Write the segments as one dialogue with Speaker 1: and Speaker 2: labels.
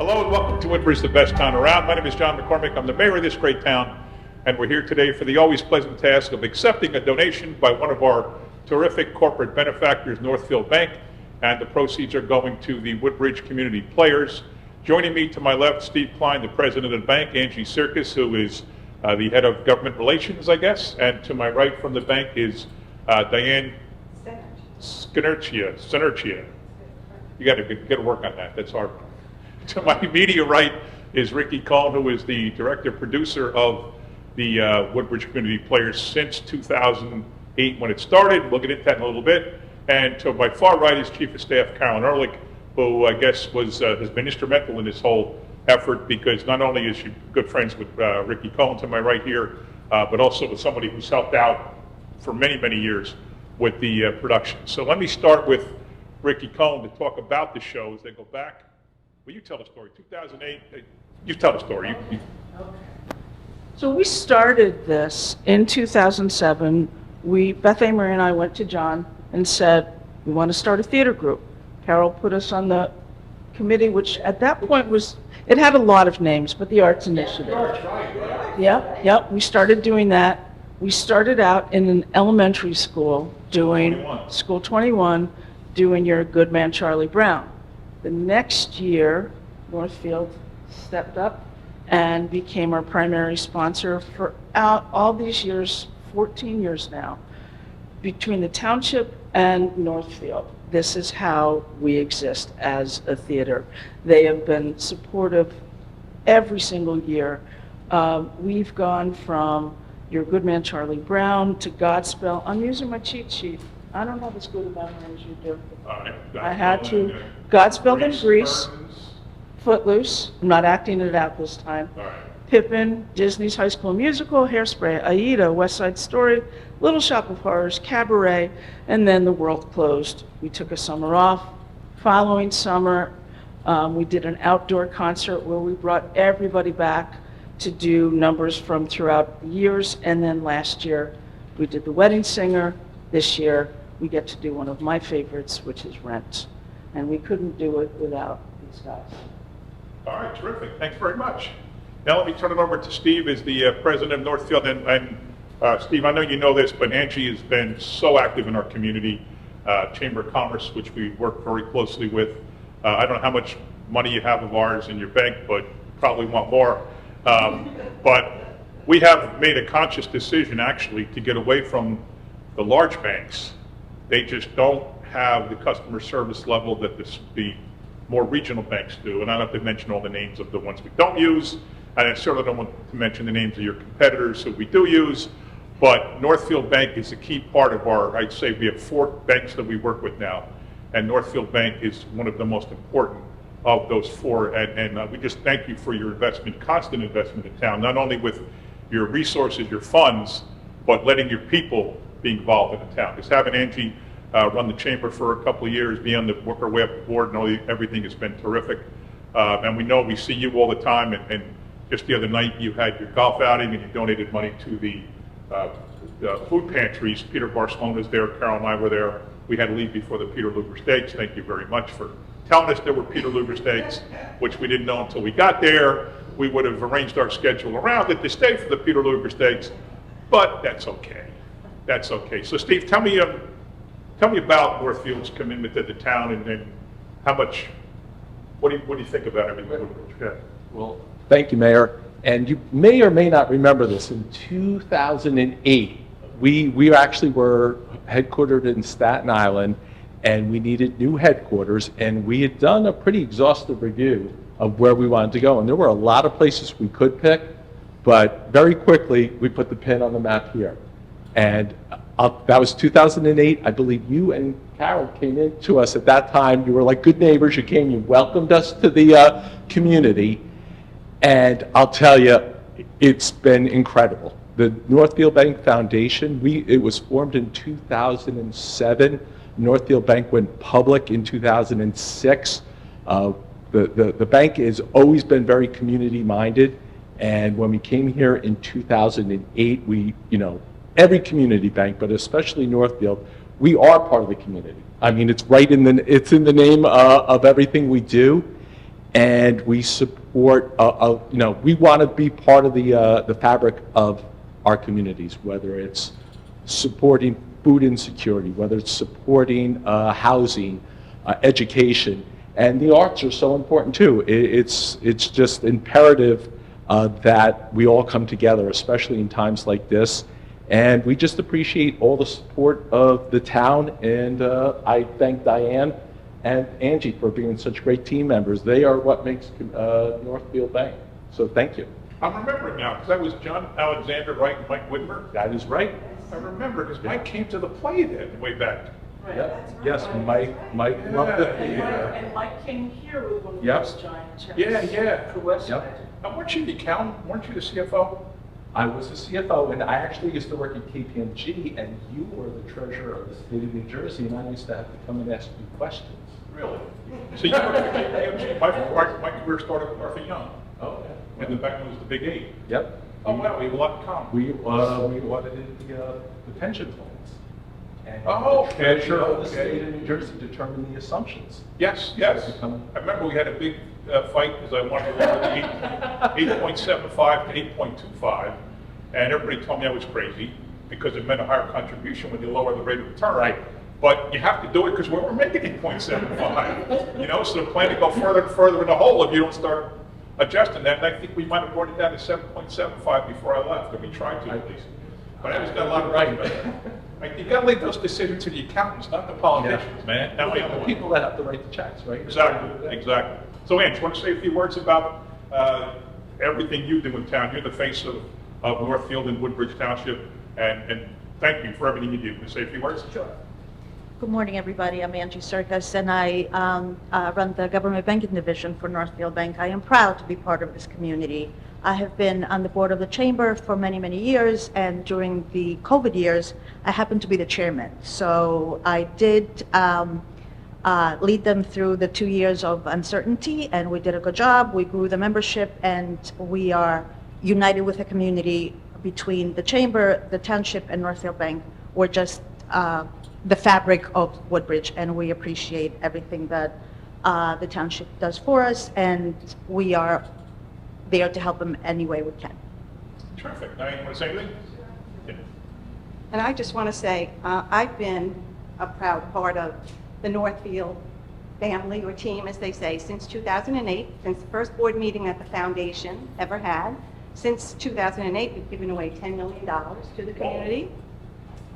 Speaker 1: Hello and welcome to Woodbridge, the best town around. My name is John McCormick. I'm the mayor of this great town, and we're here today for the always pleasant task of accepting a donation by one of our terrific corporate benefactors, Northfield Bank, and the proceeds are going to the Woodbridge community players. Joining me to my left, Steve Klein, the president of the bank, Angie Serkis, who is the head of government relations, I guess, and to my right from the bank is Diane Skinerchia. You got to work on that. That's hard. To my immediate right is Ricky Cohn, who is the director producer of the Woodbridge Community Players since 2008 when it started. We'll get into that in a little bit. And to my far right is Chief of Staff Carolyn Ehrlich, who I guess has been instrumental in this whole effort, because not only is she good friends with Ricky Cohn to my right here, but also with somebody who's helped out for many, many years with the production. So let me start with Ricky Cohn to talk about the show as they go back. Well, you tell the story. 2008, you tell the story.
Speaker 2: Okay. So we started this in 2007. Beth Amory and I went to John and said, we want to start a theater group. Carol put us on the committee, which at that point it had a lot of names, but the Arts Initiative. Yep, we started doing that. We started out in an elementary school doing School 21, doing Your Good Man, Charlie Brown. The next year, Northfield stepped up and became our primary sponsor for all these years, 14 years now, between the township and Northfield. This is how we exist as a theater. They have been supportive every single year. We've gone from Your Good Man, Charlie Brown to Godspell. I'm using my cheat sheet. I don't have as good a memory as you do. I had to. Godspell and Grease, Footloose. I'm not acting it out this time. Pippin, Disney's High School Musical, Hairspray, Aida, West Side Story, Little Shop of Horrors, Cabaret, and then the world closed. We took a summer off. Following summer, we did an outdoor concert where we brought everybody back to do numbers from throughout the years, and then last year we did The Wedding Singer. This year we get to do one of my favorites, which is Rent. And we couldn't do it without these guys.
Speaker 1: All right, terrific. Thanks very much. Now let me turn it over to Steve as the president of Northfield. And Steve, I know you know this, but Angie has been so active in our community, Chamber of Commerce, which we work very closely with. I don't know how much money you have of ours in your bank, but probably want more. But we have made a conscious decision, actually, to get away from the large banks. They just don't have the customer service level that the more regional banks do. And I don't have to mention all the names of the ones we don't use. And I certainly don't want to mention the names of your competitors who we do use. But Northfield Bank is a key part of I'd say we have 4 banks that we work with now. And Northfield Bank is one of the most important of those 4. And we just thank you for your investment, constant investment in town, not only with your resources, your funds, but letting your people be involved in the town. Just having Angie run the chamber for a couple of years, work our way up the board, and everything has been terrific. And we see you all the time. And just the other night, you had your golf outing, and you donated money to the food pantries. Peter Barcelona was there. Carol and I were there. We had to leave before the Peter Luger Steaks. Thank you very much for telling us there were Peter Luger Steaks, which we didn't know until we got there. We would have arranged our schedule around it to stay for the Peter Luger Steaks, but that's okay. That's okay. So, Steve, tell me about Northfield's commitment to the town, and how much. What do you think about everything? Yeah.
Speaker 3: Well, thank you, Mayor. And you may or may not remember this. In 2008, we actually were headquartered in Staten Island, and we needed new headquarters. And we had done a pretty exhaustive review of where we wanted to go. And there were a lot of places we could pick, but very quickly we put the pin on the map here. And that was 2008. I believe you and Carol came in to us at that time. You were like good neighbors. You came, you welcomed us to the community. And I'll tell you, it's been incredible. The Northfield Bank Foundation, it was formed in 2007. Northfield Bank went public in 2006. The bank has always been very community-minded. And when we came here in 2008, every community bank, but especially Northfield, we are part of the community. I mean, it's in the name of everything we do. and we support, we want to be part of the fabric of our communities, whether it's supporting food insecurity, whether it's supporting housing, education, and the arts are so important too. It's just imperative that we all come together, especially in times like this. And we just appreciate all the support of the town, and I thank Diane and Angie for being such great team members. They are what makes Northfield Bank. So thank you.
Speaker 1: I'm remembering now, because that was John Alexander, right, and Mike Whitmer?
Speaker 3: That is right.
Speaker 1: I remember, because Mike came to the play then, way back.
Speaker 3: Yep. Yes, Mike loved it.
Speaker 2: And Mike came here with one of
Speaker 3: Yep.
Speaker 2: those giant checks.
Speaker 1: Yeah.
Speaker 2: For West
Speaker 3: Yep.
Speaker 2: Side.
Speaker 1: Now, weren't you the accountant? Weren't you the CFO?
Speaker 3: I was a CFO, and I actually used to work at KPMG, and you were the treasurer of the state of New Jersey, and I used to have to come and ask you questions.
Speaker 1: Really? So you worked at KPMG. My career started with Arthur Young,
Speaker 3: Oh,
Speaker 1: and the back then was the Big Eight.
Speaker 3: Yep.
Speaker 1: Oh, wow, we have a lot in common.
Speaker 3: We audited the pension plans. And
Speaker 1: Oh,
Speaker 3: the treasurer of the
Speaker 1: okay.
Speaker 3: state of New Jersey determined the assumptions.
Speaker 1: Yes. I remember we had a big fight because I wanted to lower the 8.75 to 8.25, and everybody told me I was crazy because it meant a higher contribution when you lower the rate of return.
Speaker 3: Right.
Speaker 1: But you have to do it because we were making 8.75, so the plan to go further and further in the hole if you don't start adjusting that. And I think we might have brought it down to 7.75 before I left, or we tried to at least. But I just got a lot of right. You got to leave those decisions to the accountants, not the politicians, man. Now,
Speaker 3: The people that have to write the checks, right?
Speaker 1: Exactly. So, Ann, do you want to say a few words about everything you do in town? You're the face of Northfield and Woodbridge Township, and thank you for everything you do. Can you say a few words?
Speaker 2: Sure.
Speaker 4: Good morning, everybody. I'm Angie Serkis, and I run the Government Banking Division for Northfield Bank. I am proud to be part of this community. I have been on the board of the Chamber for many, many years, and during the COVID years, I happened to be the chairman. So I did lead them through the 2 years of uncertainty, and we did a good job. We grew the membership, and we are united with the community between the Chamber, the Township, and Northfield Bank. We're just the fabric of Woodbridge, and we appreciate everything that the Township does for us, and we are there to help them any way we can.
Speaker 1: Terrific. Now, you want to say anything? Yeah.
Speaker 5: And I just want to say, I've been a proud part of the Northfield family or team, as they say, since 2008, since the first board meeting that the foundation ever had. Since 2008, we've given away $10 million to the community.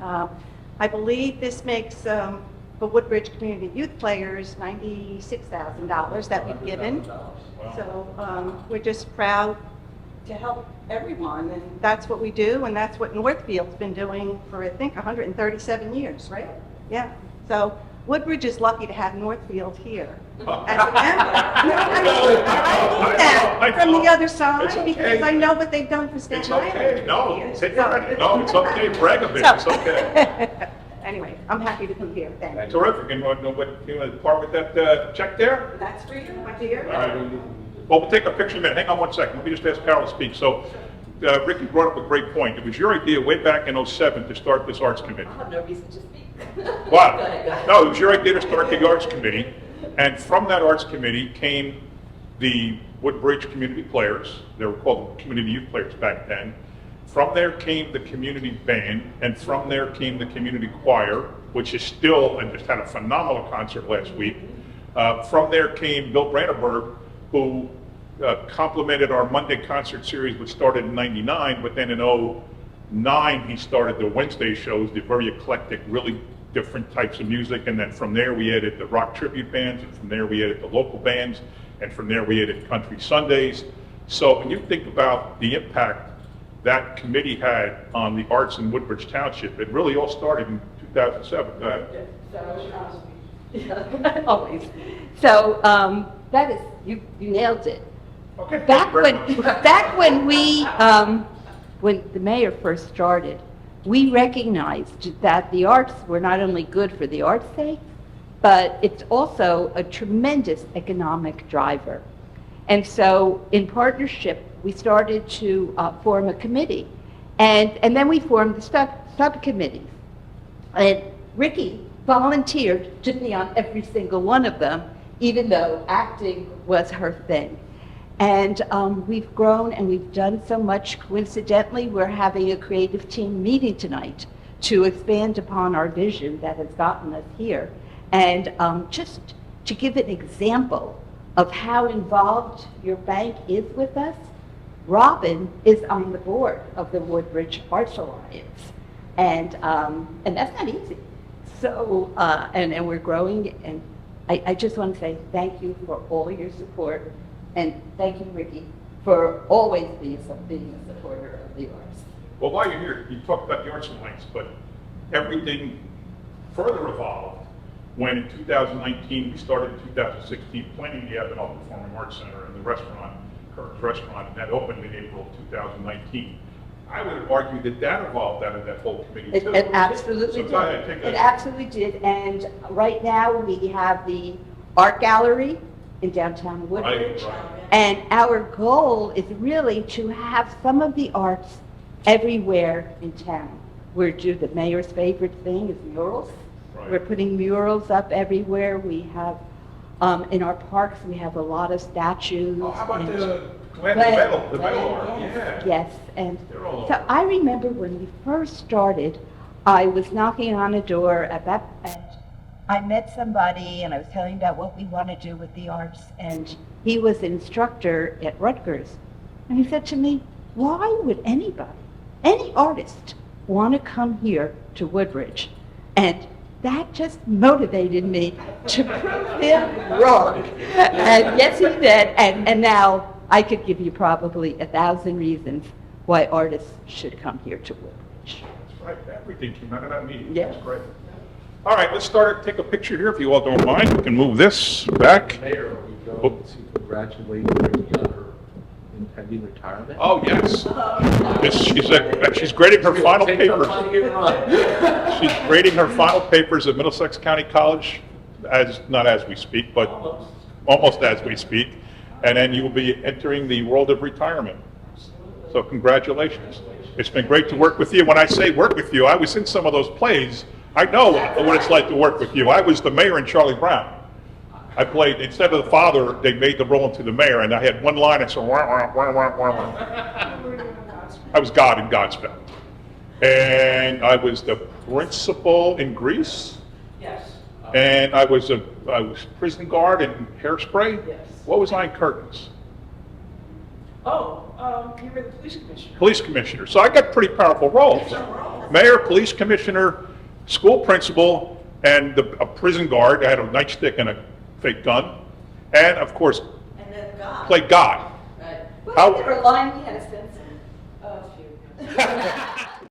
Speaker 5: I believe this makes, for Woodbridge Community Youth Players, $96,000 that we've given. So we're just proud to help everyone, and that's what we do, and that's what Northfield's been doing for, I think, 137 years, right? Yeah. So Woodbridge is lucky to have Northfield here as a member. I need that from the other side,
Speaker 1: It's okay.
Speaker 5: because I know what they've done for
Speaker 1: It's
Speaker 5: Staten Island.
Speaker 1: okay. No,
Speaker 5: Yes.
Speaker 1: take credit. No, it's okay. Brag a bit. It's okay.
Speaker 5: Anyway, I'm happy to come here. Thank you.
Speaker 1: Terrific. And you want to part with that check there?
Speaker 5: That's for you, my dear.
Speaker 1: All right. Well, we'll take a picture in a minute. Hang on one second. Let me just ask Carol to speak. So, Ricky brought up a great point. It was your idea way back in '07 to start this arts committee.
Speaker 6: I have no reason to speak.
Speaker 1: Wow.
Speaker 6: Go ahead.
Speaker 1: No, it was your idea to start the arts committee. And from that arts committee came the Woodbridge Community Players. They were called Community Youth Players back then. From there came the community band, and from there came the community choir, which is still, and just had a phenomenal concert last week. From there came Bill Brandenburg, who complemented our Monday concert series, which started in '99, but then in '09 he started the Wednesday shows, the very eclectic, really different types of music, and then from there we added the rock tribute bands, and from there we added the local bands, and from there we added country Sundays. So when you think about the impact that committee had on the arts in Woodbridge Township, it really all started in 2007. Go ahead.
Speaker 6: Yeah, always. So that is, you nailed it.
Speaker 1: Okay.
Speaker 6: Back
Speaker 1: Very much.
Speaker 6: when the mayor first started, we recognized that the arts were not only good for the art's sake, but it's also a tremendous economic driver. And so in partnership, we started to form a committee. And then we formed the subcommittees. And Ricky volunteered to be on every single one of them. even though acting was her thing. And we've grown and we've done so much. Coincidentally, we're having a creative team meeting tonight to expand upon our vision that has gotten us here. And just to give an example of how involved your bank is with us, Robin is on the board of the Woodbridge Arts Alliance. And that's not easy. So, and we're growing, and I just want to say thank you for all your support. And thank you, Ricky, for always being a supporter of the arts.
Speaker 1: Well, while you're here, you talked about the Arts Alliance, but everything further evolved when in 2019, we started in 2016 planning the Avenel Performing Arts Center and the restaurant, Curtin's Restaurant, and that opened in April of 2019. I would have argued that that evolved out of that whole committee too.
Speaker 6: It absolutely
Speaker 1: So go ahead,
Speaker 6: did.
Speaker 1: take
Speaker 6: It
Speaker 1: it.
Speaker 6: absolutely did. And right now, we have the art gallery in downtown Woodbridge.
Speaker 1: Right.
Speaker 6: And our goal is really to have some of the arts everywhere in town. The mayor's favorite thing is murals.
Speaker 1: Right.
Speaker 6: We're putting murals up everywhere. We have, in our parks, we have a lot of statues.
Speaker 1: Oh, how about
Speaker 6: and-
Speaker 1: the metal art?
Speaker 6: Yes,
Speaker 1: Yeah.
Speaker 6: yes, and
Speaker 1: They're all
Speaker 6: so
Speaker 1: over.
Speaker 6: I remember when we first started, I was knocking on a door and I met somebody and I was telling him about what we want to do with the arts, and he was an instructor at Rutgers. And he said to me, why would anybody, any artist, want to come here to Woodbridge? And that just motivated me to prove him wrong. And yes, he did. And now I could give you probably 1,000 reasons why artists should come here to Woodbridge.
Speaker 1: That's right, everything came out of that meeting.
Speaker 6: Yeah.
Speaker 1: That's great. All right, let's take a picture here if you all don't mind. We can move this back.
Speaker 3: Mayor, are we going to congratulate Ricky on her impending retirement?
Speaker 1: Oh, yes. She's grading her final
Speaker 3: Take some
Speaker 1: papers.
Speaker 3: money and run.
Speaker 1: She's grading her final papers at Middlesex County College, not as we speak, but almost as we speak. And then you will be entering the world of retirement. So congratulations. It's been great to work with you. When I say work with you, I was in some of those plays. I know what it's like to work with you. I was the mayor in Charlie Brown. I played, instead of the father, they made the role into the mayor, and I had one line, I said, wah, wah, wah, wah, wah, wah. I was God in Godspell. And I was the principal in Greece.
Speaker 2: Yes.
Speaker 1: And I was prison guard in Hairspray.
Speaker 2: Yes.
Speaker 1: What was I in Curtains?
Speaker 2: Oh, you were the police commissioner.
Speaker 1: Police commissioner. So I got pretty powerful roles. Mayor, police commissioner, school principal, and a prison guard. I had a nightstick and a fake gun. And of course,
Speaker 4: And then God.
Speaker 1: played God.
Speaker 6: Well,
Speaker 1: How-
Speaker 6: there were line we had a sense of.
Speaker 2: Oh, shoot.